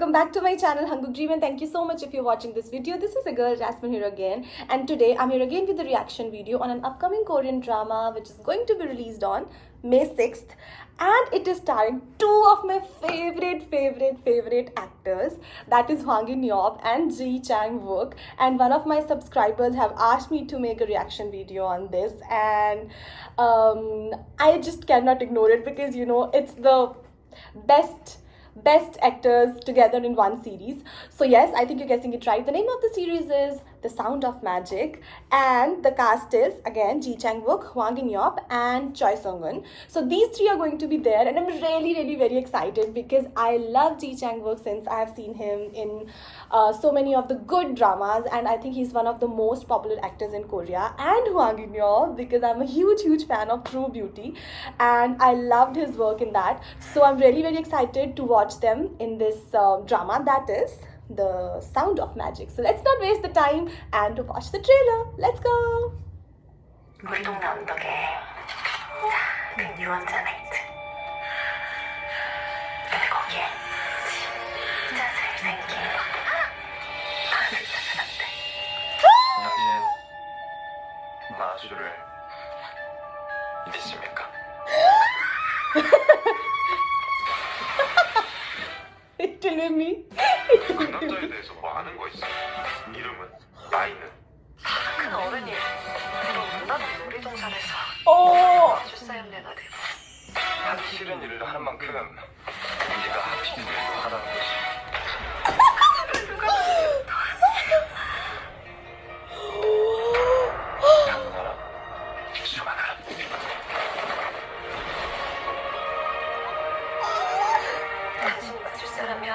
welcome back to my channel Hanguk Dream, and thank you so much if you're watching this video. This is a girl Jasmine here again, and today I'm here again with a reaction video on an upcoming Korean drama which is going to be released on May 6th, and it is starring two of my favorite actors, that is Hwang In-youp and Ji Chang-wook. And one of my subscribers have asked me to make a reaction video on this, and I just cannot ignore it because you know it's the best actors together in one series. So yes, I think you're guessing it right. The name of the series is The Sound of Magic, and the cast is again Ji Chang-wook, Hwang In-youp and Choi Sung-eun. So these three are going to be there, and I'm really very excited because I love Ji Chang-wook since I have seen him in so many of the good dramas, and I think he's one of the most popular actors in Korea. And Hwang In-youp because I'm a huge fan of True Beauty, and I loved his work in that. So I'm really very excited to watch them in this drama, that is The Sound of Magic. So let's not waste the time and to watch the trailer. Let's go. 우리 동네 언덕에 그 유언자 나이트. 근데 거기에 진짜 잘생긴 아주 있었는데 여기에 마주를 믿으십니까? It will be me. 그 남자에 대해서 뭐 아는 거 있어? 이름은? 나이는? 큰 어른이 나도 놀이동산에서 Oh. 출사연 내나 되고 하기 싫은 일을 하는 만큼 네가 하고 싶은 일도 하라는 거지. 안나라수마나라. 당신이 맞출 사람이면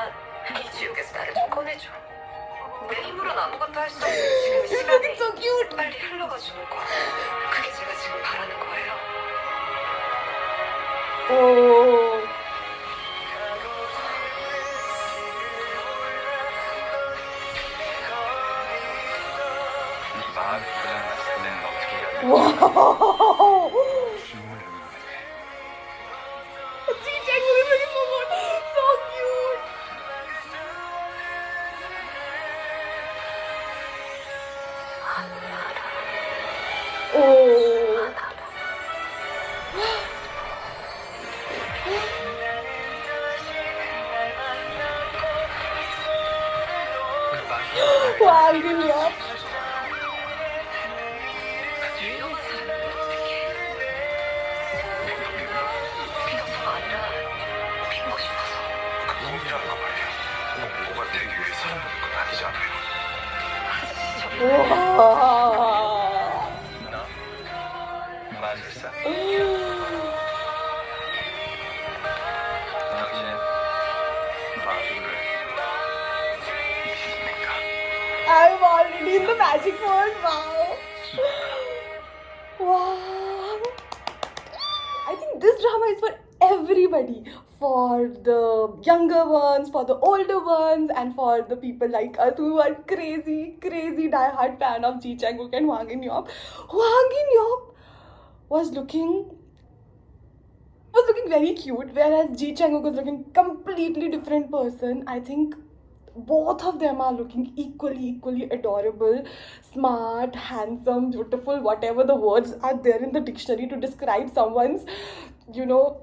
이 지옥에서 나를 좀 꺼내줘. 내 힘으로는 아무것도 할 수 없는 지금 He's 시간이 looking so cute. 빨리 흘러가 주는 거. 그게 제가 지금 바라는 거예요. Oh. 네 마음이 고장났을 때는 어떻게 해야 돼? Wow. 주문을 외우면 돼. Ji Chang-wook is looking forward. So cute. Oh. Hwang In-youp. 유명한 사람을 어떻게 픽업가 아니라 픽고 싶어서 꿈이라는 거 말이야. 뭐가 되기 위해 사람 보는 건 아니잖아요. 아저씨 Wow. 너 마술사. 여기에 마술을 믿으십니까? I'm already in the magic world. Wow. Wow. I think this drama is for everybody. For the younger ones, for the older ones, and for the people like us who are crazy die-hard fan of Ji Chang-wook and Hwang In-youp. Hwang In-youp was looking very cute, whereas Ji Chang-wook was looking completely different person. I think both of them are looking equally adorable, smart, handsome, beautiful, whatever the words are there in the dictionary to describe someone's, you know,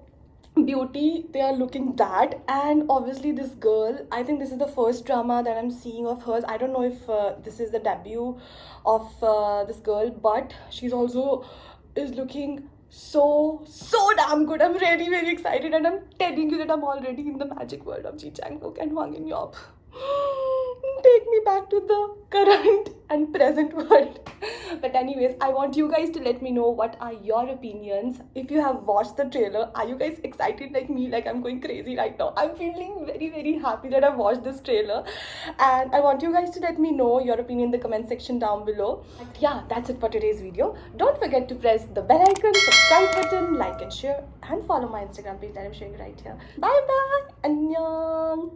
beauty. They are looking that. And obviously this girl, I think this is the first drama that I'm seeing of hers. I don't know if this is the debut of this girl, but she's also is looking so damn good. I'm really very excited, and I'm telling you that I'm already in the magic world of Ji Chang-wook and Hwang In-youp. Take me back to the current and present world. But anyways, I want you guys to let me know what are your opinions. If you have watched the trailer, are you guys excited like me? Like I'm going crazy right now. I'm feeling very happy that I've watched this trailer, and I want you guys to let me know your opinion in the comment section down below. But yeah, that's it for today's video. Don't forget to press the bell icon, subscribe button, like and share, and follow my Instagram page that I'm showing right here. Bye bye. Annyeong.